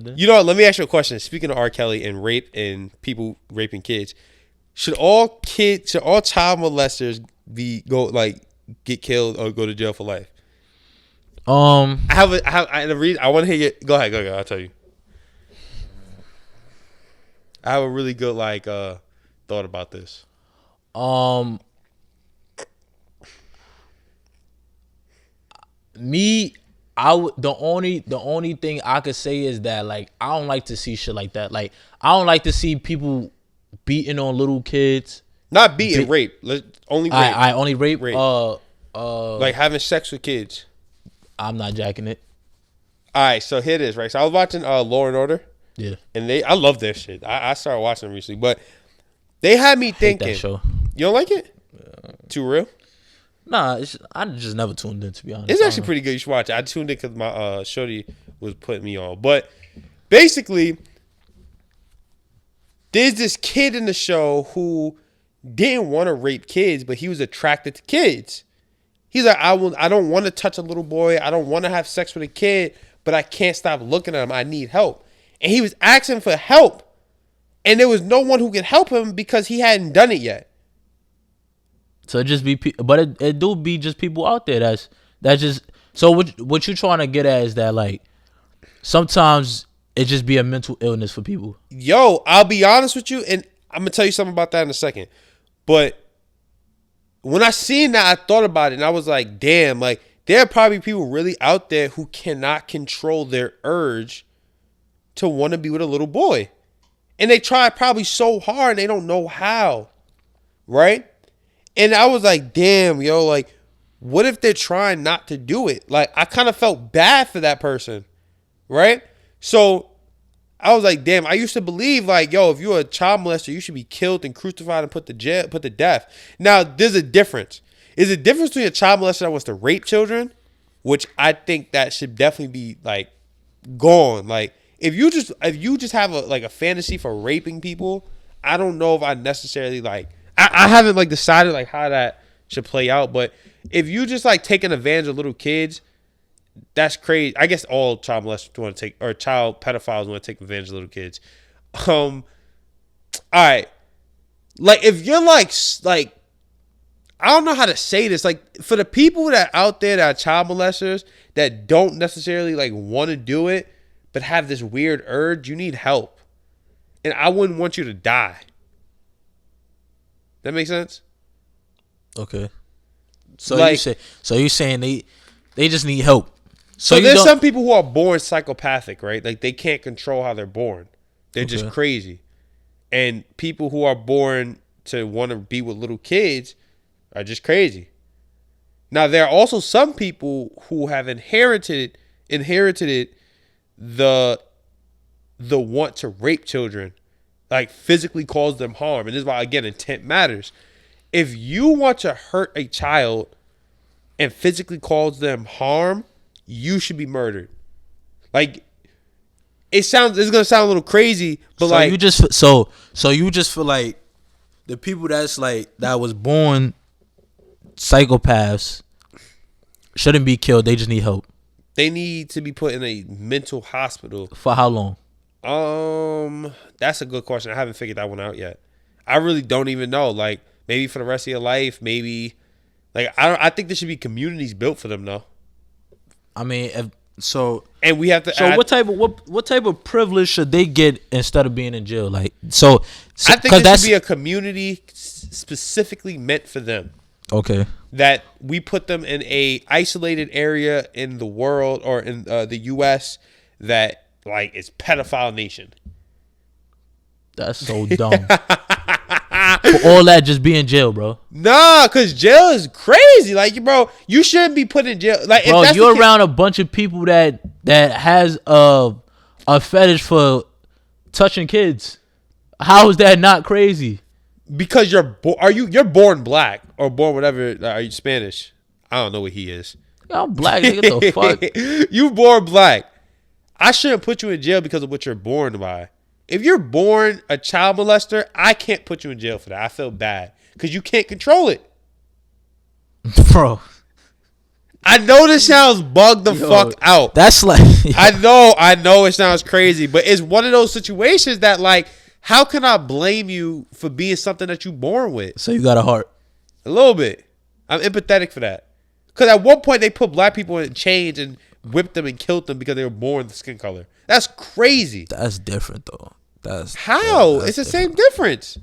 You know what? Let me ask you a question. Speaking of R. Kelly and rape and people raping kids, should all child molesters get killed or go to jail for life? I want to hear you. Go ahead. I'll tell you. I have a really good thought about this. The only thing I could say is that I don't like to see shit like that. I don't like to see people beating on little kids. Not beating, rape. Only rape. I only rape. Having sex with kids. I'm not jacking it. All right, so here it is, right? So I was watching Law and Order. Yeah. And I love their shit. I started watching them recently, but they had me thinking. That show. You don't like it? Too real? Nah, I just never tuned in, to be honest. It's actually pretty good. You should watch it. I tuned in because my shorty was putting me on. But basically, there's this kid in the show who didn't want to rape kids, but he was attracted to kids. He's like, I don't want to touch a little boy. I don't want to have sex with a kid, but I can't stop looking at him. I need help. And he was asking for help. And there was no one who could help him because he hadn't done it yet. So it just be, but it do be just people out there that's just. So what you trying to get at is that sometimes it just be a mental illness for people. Yo, I'll be honest with you, and I'm gonna tell you something about that in a second. But when I seen that, I thought about it, and I was like, damn, there are probably people really out there who cannot control their urge to want to be with a little boy, and they try probably so hard, and they don't know how, right? And I was like, damn, yo, what if they're trying not to do it? I kind of felt bad for that person, right? So I was like, damn, I used to believe yo, if you're a child molester, you should be killed and crucified and put to death. Now, there's a difference. There's a difference between a child molester that wants to rape children, which I think that should definitely be gone. If you just have a fantasy for raping people, I don't know if I necessarily I haven't decided how that should play out, but if you just taking advantage of little kids, that's crazy. I guess all child molesters want to take, or child pedophiles want to take advantage of little kids. All right, if you're I don't know how to say this. For the people that out there that are child molesters that don't necessarily want to do it, but have this weird urge, you need help, and I wouldn't want you to die. That makes sense? Okay. So you're saying they just need help. So there's some people who are born psychopathic, right? They can't control how they're born. They're just crazy. And people who are born to want to be with little kids are just crazy. Now, there are also some people who have inherited the want to rape children. Physically cause them harm. And this is why, again, intent matters. If you want to hurt a child and physically cause them harm, you should be murdered. It's gonna sound a little crazy, but so you just feel like the people that was born psychopaths shouldn't be killed. They just need help. They need to be put in a mental hospital. For how long? That's a good question. I haven't figured that one out yet. I really don't even know. Maybe for the rest of your life. Maybe I think there should be communities built for them though. I mean, and we have to. So what type of privilege should they get instead of being in jail? I think there should be a community specifically meant for them. Okay. That we put them in a isolated area in the world or in the U.S. that it's pedophile nation. That's so dumb. For all that, just be in jail, bro. Nah, cause jail is crazy. Bro, you shouldn't be put in jail. Bro, if you're around a bunch of people that has a fetish for touching kids. How is that not crazy? Because you're born black or born whatever. Are you Spanish? I don't know what he is. I'm black. Nigga, the fuck? You born black. I shouldn't put you in jail because of what you're born by. If you're born a child molester, I can't put you in jail for that. I feel bad because you can't control it. Bro. I know this sounds bugged the fuck out. That's like I know it sounds crazy, but it's one of those situations that like, how can I blame you for being something that you born with? So you got a heart. A little bit. I'm empathetic for that. Because at one point they put black people in chains and whipped them and killed them because they were born the skin color. That's crazy. That's different though. That's how? It's the same difference.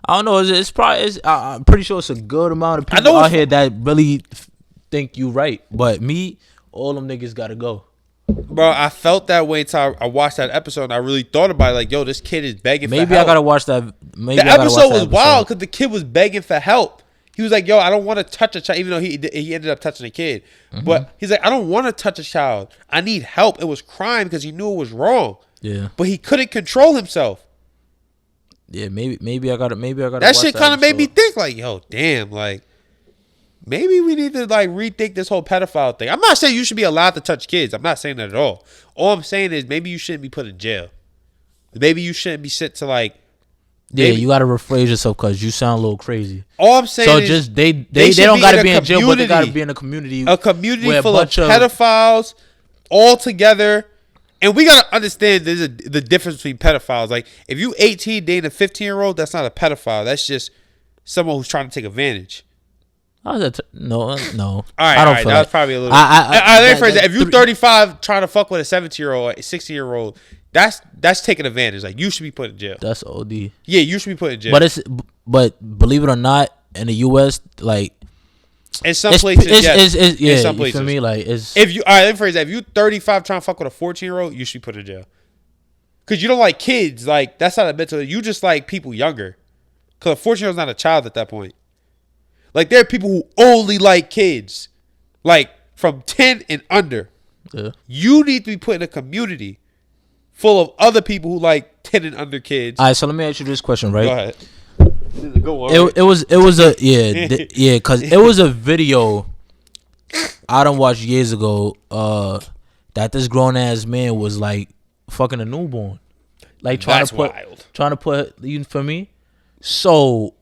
I don't know. It's probably. I'm pretty sure it's a good amount of people out here that really think you right. But me, all them niggas gotta go. Bro, I felt that way until I watched that episode and I really thought about it. Like, yo, this kid is begging for help. Maybe I gotta watch that. Maybe the episode was wild because the kid was begging for help. He was like, yo, I don't want to touch a child, even though he ended up touching a kid. Mm-hmm. But he's like, I don't want to touch a child. I need help. It was crime because he knew it was wrong. Yeah. But he couldn't control himself. Yeah, maybe I gotta that shit kind of made me think like, yo, damn, like maybe we need to like rethink this whole pedophile thing. I'm not saying you should be allowed to touch kids. I'm not saying that at all. All I'm saying is maybe you shouldn't be put in jail. Maybe you shouldn't be sent to like. Yeah, you gotta rephrase yourself because you sound a little crazy. All I'm saying so is just they don't gotta be in jail, but they gotta be in a community full of pedophiles all together. And we gotta understand there's the difference between pedophiles. Like if you 18 dating a 15-year-old, that's not a pedophile. That's just someone who's trying to take advantage. How's that? No. All right, I don't feel that was probably a little. If you 35 trying to fuck with a 17-year-old, a 16-year-old, that's taking advantage. Like you should be put in jail. That's OD. Yeah, you should be put in jail. But believe it or not, in the U.S., like in some places, in some places. For me, like it's if you let me phrase that. If you 35 trying to fuck with a 14-year-old, you should be put in jail. Cause you don't like kids. Like that's not a mental. You just like people younger. Cause a 14-year-old's not a child at that point. Like there are people who only like kids, like from 10 and under. Yeah. You need to be put in a community full of other people who like 10 and under kids. All right, so let me ask you this question, right? Go ahead. It was a because it was a video I done watched years ago that this grown ass man was like fucking a newborn, like trying to put you for me. So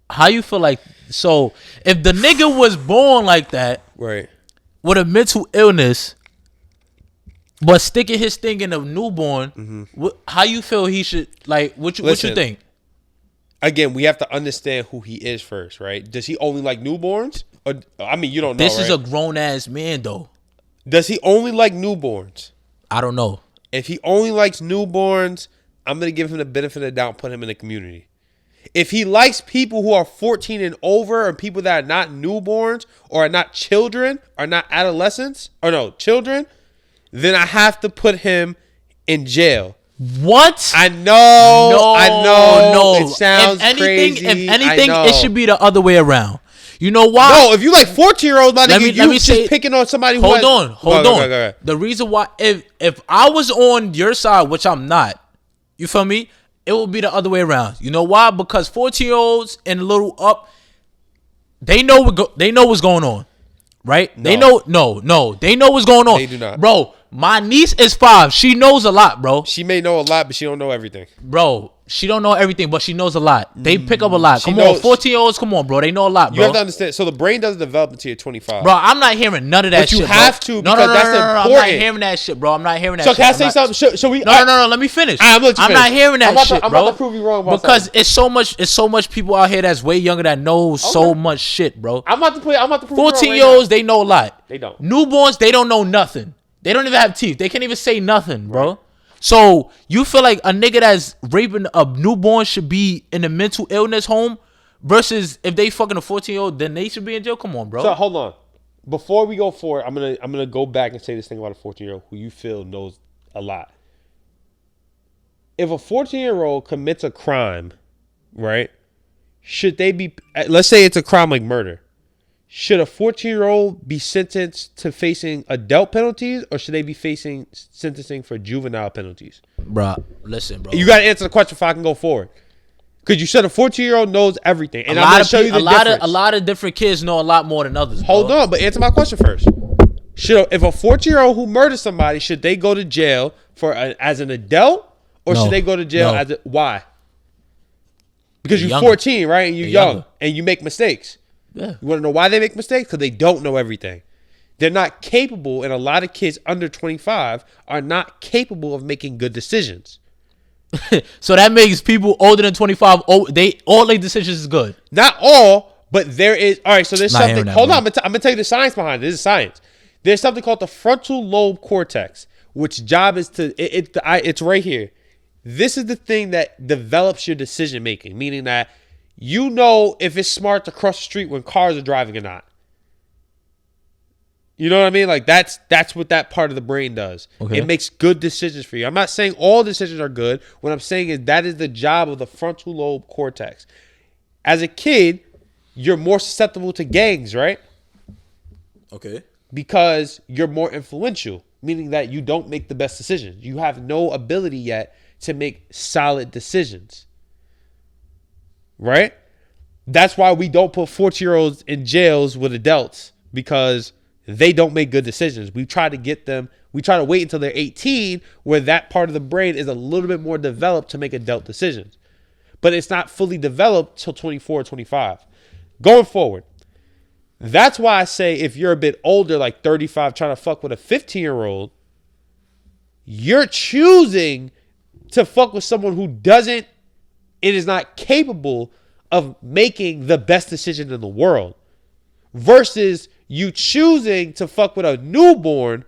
how you feel like? So if the nigga was born like that, right, with a mental illness, but sticking his thing in a newborn, how you feel he should like? What you think? Again, we have to understand who he is first, right? Does he only like newborns? Or I mean, you don't know. This is right? a grown ass man, though. Does he only like newborns? I don't know. If he only likes newborns, I'm gonna give him the benefit of the doubt and put him in the community. If he likes people who are 14 and over, or people that are not newborns, or are not children, or not adolescents, or no children, then I have to put him in jail. What? I know. No. It sounds crazy. If anything, it should be the other way around. You know why? No, if you like 14-year-olds, my nigga, you just picking on somebody who Hold on. Go. The reason why, if I was on your side, which I'm not, you feel me? It would be the other way around. You know why? Because 14-year-olds and a little up, they know what's going on, right? No. They know what's going on. They do not, bro. My niece is 5. She knows a lot, bro. She may know a lot, but she don't know everything. Bro, she don't know everything, but she knows a lot. They pick up a lot. Come on, 14-year-olds, come on, bro. They know a lot, bro. You have to understand. So the brain doesn't develop until you're 25. Bro, I'm not hearing none of that shit, But you have to, because that's important. I'm not hearing that shit, bro. I'm not hearing that shit. So can I say something? Should we? No. Let me finish. I'm not hearing that shit, bro. I'm about to prove you wrong about because something. it's so much people out here that's way younger that know so much shit, bro. I'm about to prove 14-year-olds, they know a lot. They don't. Newborns, they don't know nothing. They don't even have teeth. They can't even say nothing, bro. Right. So you feel like a nigga that's raping a newborn should be in a mental illness home versus if they fucking a 14-year-old, then they should be in jail? Come on, bro. So hold on. Before we go forward, I'm gonna go back and say this thing about a 14-year-old who you feel knows a lot. If a 14-year-old commits a crime, right? Should they be? Let's say it's a crime like murder. Should a 14-year-old be sentenced to facing adult penalties, or should they be facing sentencing for juvenile penalties? Bro, listen, bro. You got to answer the question if I can go forward. Because you said a 14-year-old knows everything. And I'm going to show you the difference. A lot of different kids know a lot more than others, bro. Hold on, but answer my question first. If a 14-year-old who murders somebody, should they go to jail as an adult, or should they go to jail as why? Because you're 14, right? And you're young, and you make mistakes. Yeah. You want to know why they make mistakes? Because they don't know everything. They're not capable, and a lot of kids under 25 are not capable of making good decisions. So that makes people older than 25, all their decisions is good. Not all, but there is. All right, so there's Not something. hearing that, Hold on, bro. I'm going to tell you the science behind it. This is science. There's something called the frontal lobe cortex, which job is to, it's right here. This is the thing that develops your decision making, meaning that you know if it's smart to cross the street when cars are driving or not. You know what I mean? Like that's what that part of the brain does. Okay. It makes good decisions for you. I'm not saying all decisions are good. What I'm saying is that is the job of the frontal lobe cortex. As a kid, you're more susceptible to gangs, right? Okay. Because you're more influential, meaning that you don't make the best decisions. You have no ability yet to make solid decisions. Right? That's why we don't put 14-year-olds in jails with adults, because they don't make good decisions. We try to wait until they're 18, where that part of the brain is a little bit more developed to make adult decisions. But it's not fully developed till 24 or 25. Going forward, that's why I say if you're a bit older, like 35, trying to fuck with a 15-year-old, you're choosing to fuck with someone who is not capable of making the best decision in the world, versus you choosing to fuck with a newborn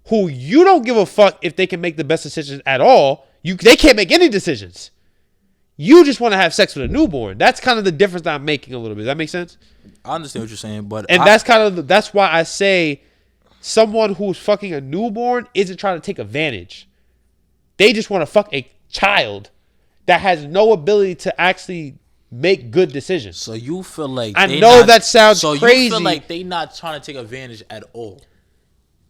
who you don't give a fuck if they can make the best decisions at all. They can't make any decisions. You just want to have sex with a newborn. That's kind of the difference that I'm making a little bit. Does that make sense? I understand what you're saying, but that's why I say someone who's fucking a newborn isn't trying to take advantage. They just want to fuck a child that has no ability to actually make good decisions. So you feel like that sounds crazy. So you feel like they not trying to take advantage at all?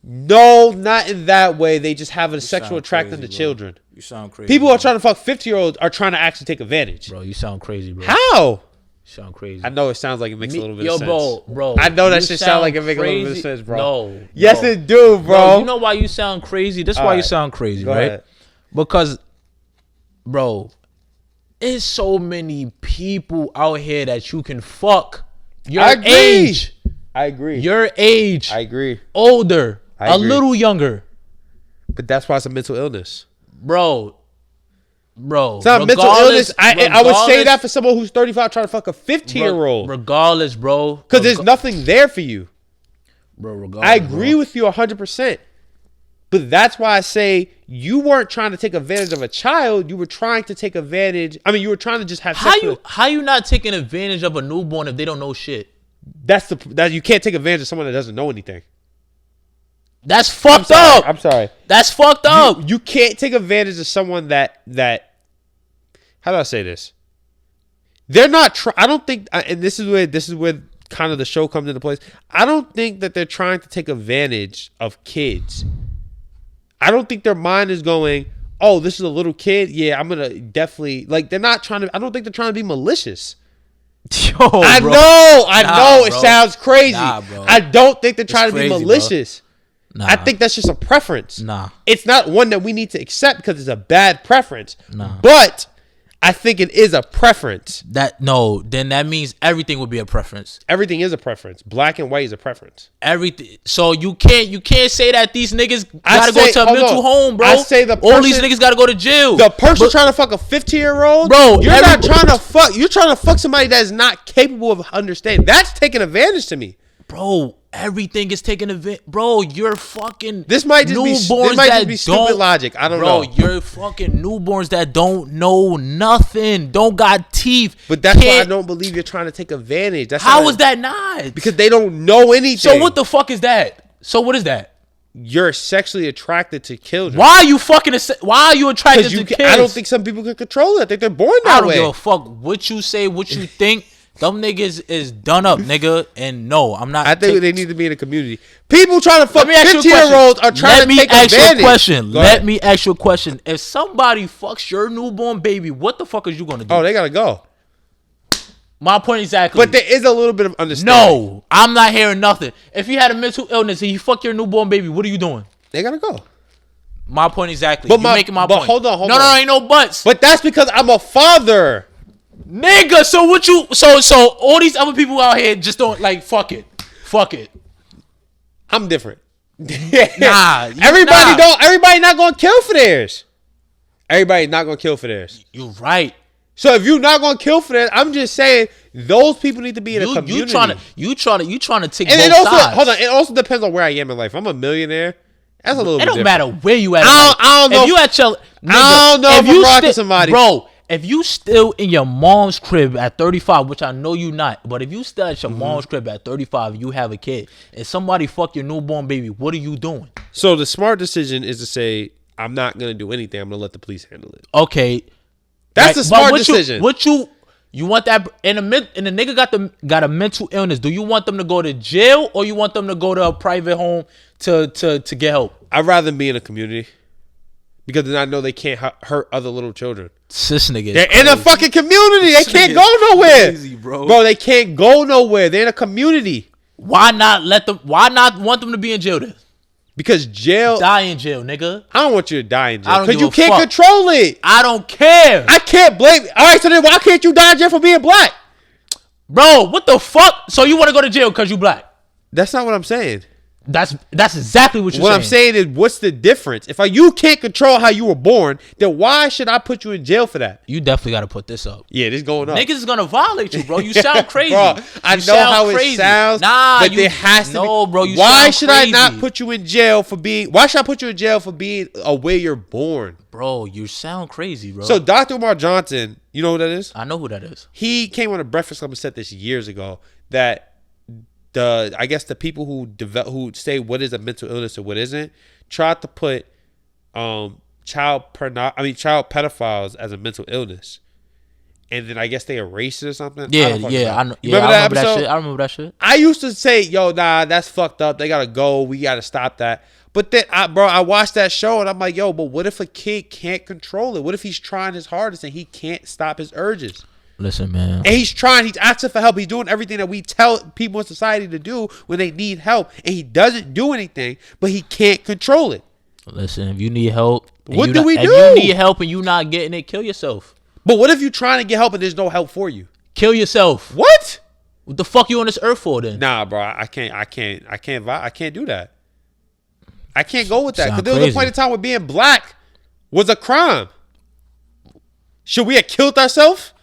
No, not in that way. They just have a sexual attraction to children. You sound crazy. People who are trying to fuck 50-year-olds are trying to actually take advantage. Bro, you sound crazy, bro. How? You sound crazy. I know it sounds like it makes a little bit of sense. Bro. I know that shit sound like it makes a little bit of sense, bro. No. Yes, it do, bro. You know why you sound crazy? This is why you sound crazy, right? Ahead. Because, bro, there's so many people out here that you can fuck your age. I agree. Your age. I agree. Older. A little younger. But that's why it's a mental illness. Bro. It's not a mental illness. I would say that for someone who's 35 trying to fuck a 15-year-old. Regardless, bro. Because there's nothing there for you. Bro, regardless. I agree with you 100%. But that's why I say you weren't trying to take advantage of a child. You were trying to take advantage. I mean, you were trying to just have sex with. How you not taking advantage of a newborn if they don't know shit? That you can't take advantage of someone that doesn't know anything. That's fucked up. I'm sorry. That's fucked up. You can't take advantage of someone that how do I say this? They're not I don't think, and this is where kind of the show comes into place. I don't think that they're trying to take advantage of kids. I don't think their mind is going, oh, this is a little kid. Yeah, I'm going to definitely, like, they're not trying to, I don't think they're trying to be malicious. Yo, I bro. know, it sounds crazy. Bro. I don't think they're trying to be malicious. Nah. I think that's just a preference. Nah. It's not one that we need to accept because it's a bad preference. Nah. But I think it is a preference. Then that means everything would be a preference. Everything is a preference. Black and white is a preference. Everything. So you can't say that these niggas gotta go to a mental home, bro. I say all these niggas gotta go to jail. The person trying to fuck a 15-year-old, bro, you're not trying to fuck. You're trying to fuck somebody that is not capable of understanding. That's taking advantage to me, bro. Everything is taking advantage, bro. You're fucking. This might just be stupid logic. I don't know. Bro, you're fucking newborns that don't know nothing, don't got teeth. But that's why I don't believe you're trying to take advantage. That's how is that not? Because they don't know anything. So what the fuck is that? So what is that? You're sexually attracted to children. Why are you fucking? Why are you attracted to kids? I don't think some people can control it. I think they're born that way. I don't give a fuck what you say, what you think. Them niggas is done up, nigga. And no, I'm not. I think they need to be in a community. People trying to fuck 15-year-olds are trying to take advantage. Let me ask you a question. If somebody fucks your newborn baby, what the fuck is you gonna do? Oh, they gotta go. My point exactly. But there is a little bit of understanding. No, I'm not hearing nothing. If you had a mental illness and you fuck your newborn baby, what are you doing? They gotta go. My point exactly. But you're making my point. Hold on. No, ain't no buts. But that's because I'm a father. Nigga, so what you so all these other people out here just don't like fuck it. I'm different. Nah, Everybody not gonna kill for theirs. Everybody's not gonna kill for theirs. You're right. So if you're not gonna kill for theirs, I'm just saying those people need to be in a community. You trying to take and both sides. Sides. Hold on. It also depends on where I am in life. If I'm a millionaire. That's a little bit different. It don't matter where you at. I don't know. If you at your, nigga, I don't know if I'm rocking somebody. Bro, if you still in your mom's crib at 35, which I know you not, but if you still at your mom's crib at 35, you have a kid, and somebody fuck your newborn baby, what are you doing? So the smart decision is to say, I'm not going to do anything. I'm going to let the police handle it. Okay. That's the smart decision. You want that, and the nigga got a mental illness. Do you want them to go to jail or you want them to go to a private home to get help? I'd rather be in a community because then I know they can't hurt other little children. This nigga They're in a fucking community. They can't go nowhere. Crazy, bro, they can't go nowhere. They're in a community. Why not want them to be in jail then? Because jail... Die in jail, nigga. I don't want you to die in jail. Because you can't control it. I don't care. I can't blame... All right, so then why can't you die in jail for being black? Bro, what the fuck? So you want to go to jail because you black? That's not what I'm saying. That's exactly what you're saying. What I'm saying is, what's the difference? If you can't control how you were born, then why should I put you in jail for that? You definitely got to put this up. Yeah, this going up. Niggas is gonna violate you, bro. You sound crazy. Bro, I know how it sounds. Nah, but there has to be. No, bro. Why should I not put you in jail for being? Why should I put you in jail for being where you're born? Bro, you sound crazy, bro. So Dr. Umar Johnson, you know who that is? I know who that is. He came on a Breakfast Club and said this years ago that the people who say what is a mental illness or what isn't tried to put child pedophiles as a mental illness, and then I guess they erased it or something. Yeah, I know. Remember that episode? I remember that shit. I used to say, "Yo, nah, that's fucked up. They gotta go. We gotta stop that." But then, I watched that show and I'm like, "Yo, but what if a kid can't control it? What if he's trying his hardest and he can't stop his urges?" Listen, man. And he's asking for help. He's doing everything that we tell people in society to do when they need help. And he doesn't do anything, but he can't control it. Listen, if you need help. What do we do? If you need help and you not getting it, kill yourself. But what if you're trying to get help and there's no help for you? Kill yourself. What? What the fuck you on this earth for then? Nah, bro. I can't do that. I can't go with that. Because there was a point in time where being black was a crime. Should we have killed ourselves?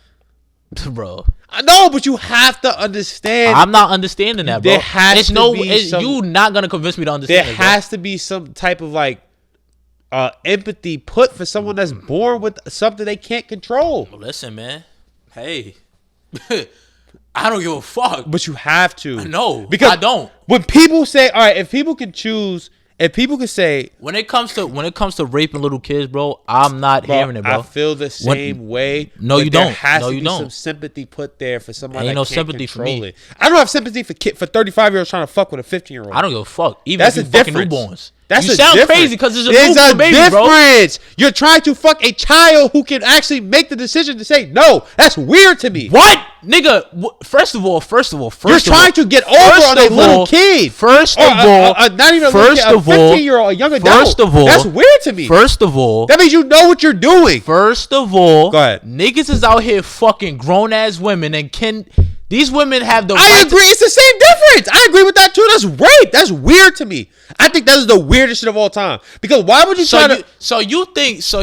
Bro, I know, but you have to understand. I'm not understanding that, bro. There has to be you not gonna convince me to understand. There has to be some type of empathy put for someone that's born with something they can't control. Listen, man. Hey, I don't give a fuck. But you have to. No, because I don't. When people say, all right, if people can choose. If people could say when it comes to raping little kids, bro, I'm not hearing it, bro. I feel the same way. No, you don't. There has to be some sympathy put there for somebody that can't sympathy control for me. it. I don't have sympathy for 35-year-olds trying to fuck with a 15-year-old. I don't give a fuck. Even that's if you a fucking difference. Newborns. That's you a sound difference. crazy because there's a There's newborn baby, difference. bro. You're trying to fuck a child who can actually make the decision to say no. That's weird to me. What? Nigga, first of all, you're trying to get over on a little kid. First of all, not even a 15-year-old, a young adult. First of all, that's weird to me. First of all, that means you know what you're doing. First of all, go ahead. Niggas is out here fucking grown ass women and these women have the right. I agree. It's the same difference. I agree with that too. That's rape. That's weird to me. I think that is the weirdest shit of all time. Because why would you try to? So you think? Go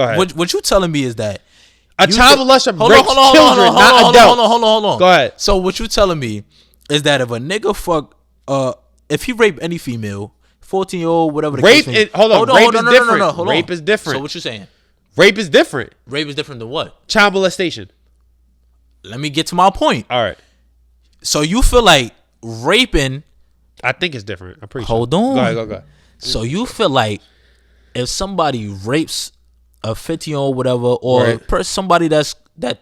ahead. What you telling me is that a child molester rapes children, not adults. Hold on. Go ahead. So what you telling me is that if a nigga fuck, if he rape any female, 14-year-old, whatever the case may be. Hold on. Rape is different. Rape is different. So what you saying? Rape is different. Rape is different than what? Child molestation. Let me get to my point. All right. So you feel like raping? I think it's different. I'm pretty sure. Hold on. Go ahead. So you feel like if somebody rapes a 15-year-old, whatever, or somebody that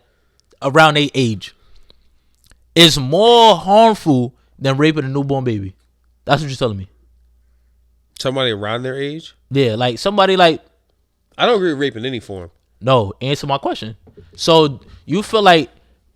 around their age, is more harmful than raping a newborn baby? That's what you're telling me. Somebody around their age? Yeah, like somebody like. I don't agree with rape in any form. No, answer my question. So you feel like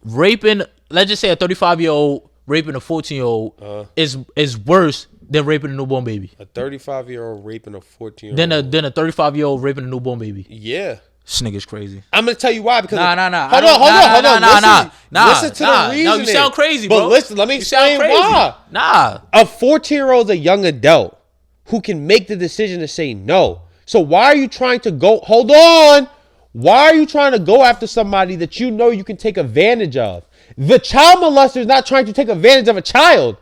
raping, let's just say a 35-year-old raping a 14-year-old is worse than raping a newborn baby. A 35-year-old raping a 14-year-old. Then a 35-year-old raping a newborn baby. Yeah. This nigga's crazy. I'm gonna tell you why. Because Nah. Hold on. Listen to the reason. No, you sound crazy, bro. But listen, let me explain why. Nah. A 14-year-old is a young adult who can make the decision to say no. So why are you trying to go? Hold on. Why are you trying to go after somebody that you know you can take advantage of? The child molester is not trying to take advantage of a child.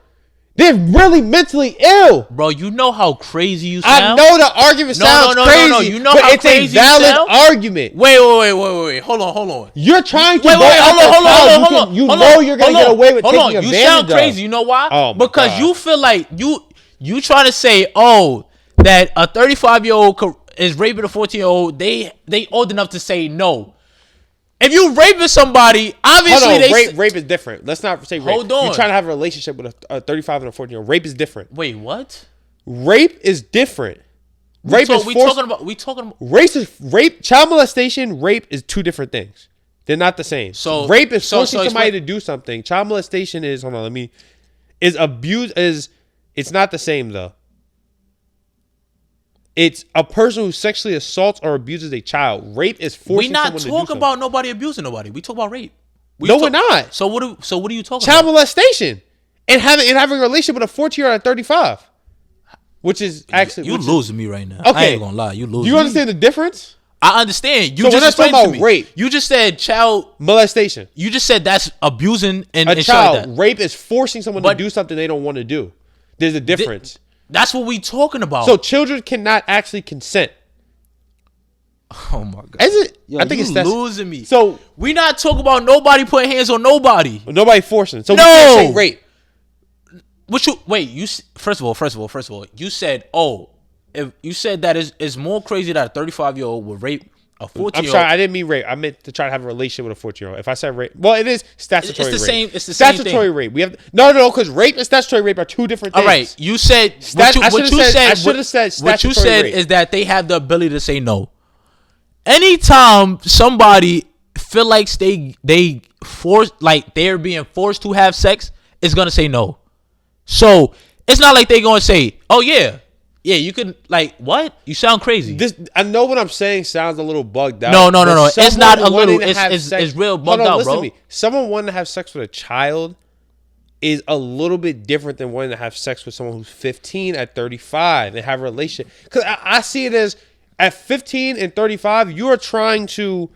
They're really mentally ill. Bro, you know how crazy you sound? I know the argument sounds crazy. No. You know how it's crazy a valid argument. Wait. Hold on. You're trying to hold on. You know you're going to get away with taking advantage of. You sound crazy. You know why? Oh, because you feel like you trying to say, that a 35-year-old is raping a 14-year-old. They old enough to say no. If you raping somebody, obviously rape is different. Let's not say rape. Hold on. You're trying to have a relationship with a 35 and a 14-year-old. Rape is different. Wait, what? Rape is different. Rape child molestation, rape is two different things. They're not the same. So rape is forcing somebody to do something. Child molestation is it's not the same though. It's a person who sexually assaults or abuses a child. Rape is forcing someone to do something. We not talking about nobody abusing nobody. We talk about rape. We're not. So what are you talking about? Child molestation and having a relationship with a 14-year-old at 35, which is actually you losing me right now. Okay, I ain't gonna lie. You losing. Do you understand the difference? I understand. You just explained to me. Rape. You just said child molestation. You just said that's abusing and a child. Like that. Rape is forcing someone to do something they don't want to do. There's a difference. That's what we talking about. So children cannot actually consent. Oh my god! Is it? Yo, I think it's losing me. So we not talking about nobody putting hands on nobody. Nobody forcing. So no. We can't say rape. First of all, you said if you said that is more crazy that a 35-year-old would rape a 14-year-old. I'm sorry, I didn't mean rape. I meant to try to have a relationship with a 14-year-old. If I said rape, well, it is statutory rape. It's the same statutory thing. Rape. We have no, because rape and statutory rape are two different things. All right, you said what you said is that they have the ability to say no. Anytime somebody feel like they forced, like they're being forced to have sex, is gonna say no. So it's not like they gonna say, "Oh yeah, you can." Like what? You sound crazy. I know what I'm saying sounds a little bugged out. No. It's not a little. It's real bugged out, listen bro. To me. Someone wanting to have sex with a child is a little bit different than wanting to have sex with someone who's 15 at 35 and have a relationship. Because I see it as at 15 and 35, you are trying to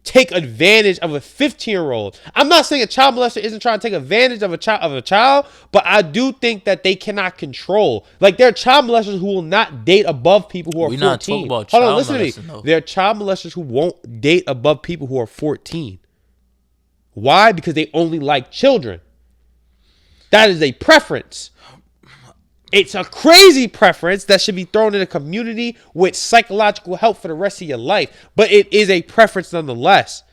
take advantage of a 15-year-old. I'm not saying a child molester isn't trying to take advantage of a child, but I do think that they cannot control. Like there are child molesters who will not date above people who are 14. Not talking about Hold on, listen to me. No. There are child molesters who won't date above people who are 14. Why? Because they only like children. That is a preference. It's a crazy preference that should be thrown in a community with psychological help for the rest of your life. But it is a preference nonetheless.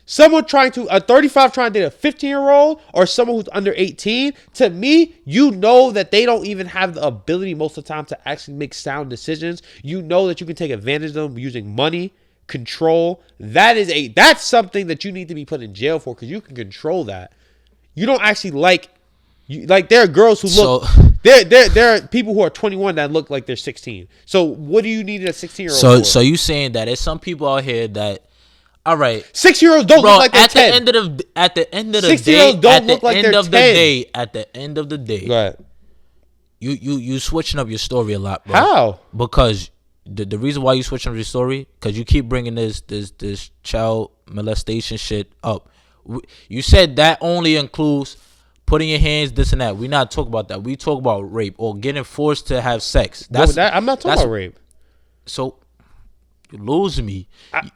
Someone a 35 trying to date a 15-year-old or someone who's under 18, to me, you know that they don't even have the ability most of the time to actually make sound decisions. You know that you can take advantage of them using money, control. That's something that you need to be put in jail for because you can control that. You don't actually there are girls who look. There are people who are 21 that look like they're 16. So what do you need a 16-year-old for? So you saying that there's some people out here that, all right, 6-year-olds don't look like they're 10. At the end of the 6-year-olds don't look like they're 10. At the end of the day, go ahead. You switching up your story a lot, bro. How? Because the reason why you switching up your story, because you keep bringing this child molestation shit up. You said that only includes putting your hands, this and that. We not talk about that. We talk about rape or getting forced to have sex. I'm not talking about rape. So you're losing me. I'm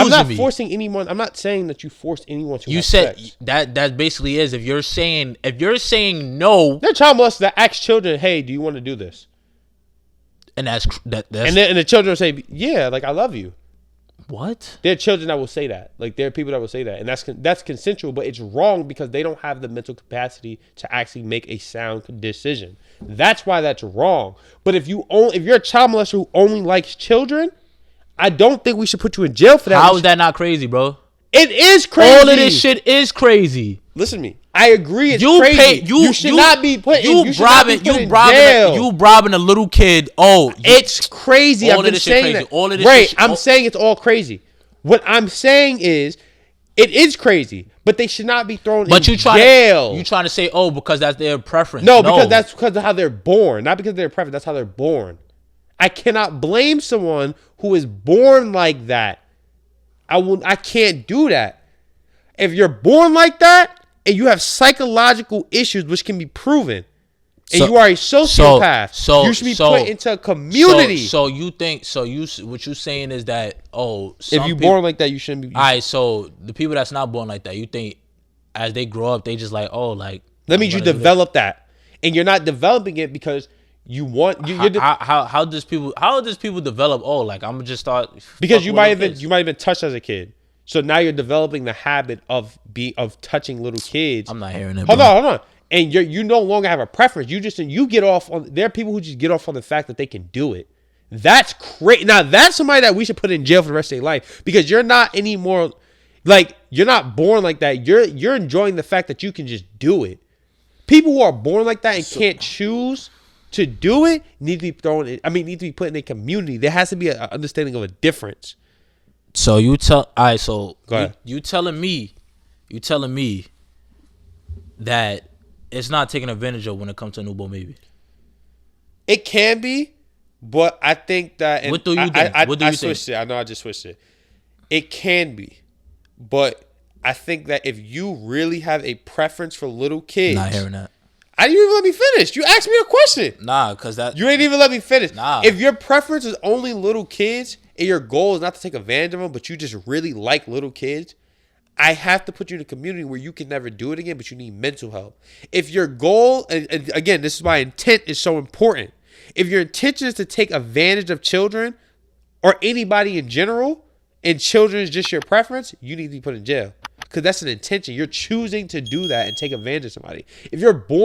not forcing anyone. I'm not saying that you force anyone to have sex. You said that basically is if you're saying no. There are child molesters that ask children, "Hey, do you want to do this?" And that's and the children will say, "Yeah, like I love you." What? There are children that will say that. Like there are people that will say that, and that's consensual, but it's wrong because they don't have the mental capacity to actually make a sound decision. That's why that's wrong. But if you're a child molester who only likes children, I don't think we should put you in jail for that. How is that not crazy, bro? It is crazy. All of this shit is crazy. Listen to me. I agree. It's crazy. You should not be put in jail. You bribing a little kid. It's crazy. I'm saying that. All of this Right. I'm saying it's all crazy. What I'm saying is, it is crazy, but they should not be thrown in jail. You trying to say, because that's their preference? No, because that's because of how they're born. Not because of their preference. That's how they're born. I cannot blame someone who is born like that. I can't do that. If you're born like that and you have psychological issues which can be proven, and you are a sociopath, you should be put into a community. So you think? What you saying is that if you're born like that, you shouldn't be. All right. So the people that's not born like that, you think as they grow up, they just like that means you develop that, and you're not developing it because you want. How does people develop? I'm gonna just start because you might have been touched as a kid. So now you're developing the habit of touching little kids. I'm not hearing it. Hold on. And you no longer have a preference. You get off on. There are people who just get off on the fact that they can do it. That's crazy. Now that's somebody that we should put in jail for the rest of their life because you're not anymore. Like you're not born like that. You're enjoying the fact that you can just do it. People who are born like that and can't choose to do it need to be need to be put in a community. There has to be an understanding of a difference. So you tell. All right. So go ahead. You telling me that it's not taken advantage of when it comes to a newborn baby. It can be, but I think that. What do you think? I switched it. I know I just switched it. It can be, but I think that if you really have a preference for little kids, not hearing that. I didn't even let me finish. You asked me a question. Nah, because that you ain't even let me finish. Nah. If your preference is only little kids and your goal is not to take advantage of them, but you just really like little kids, I have to put you in a community where you can never do it again, but you need mental help. If your goal, and again, this is why intent is so important. If your intention is to take advantage of children or anybody in general, and children is just your preference, you need to be put in jail. Because that's an intention. You're choosing to do that and take advantage of somebody. If you're born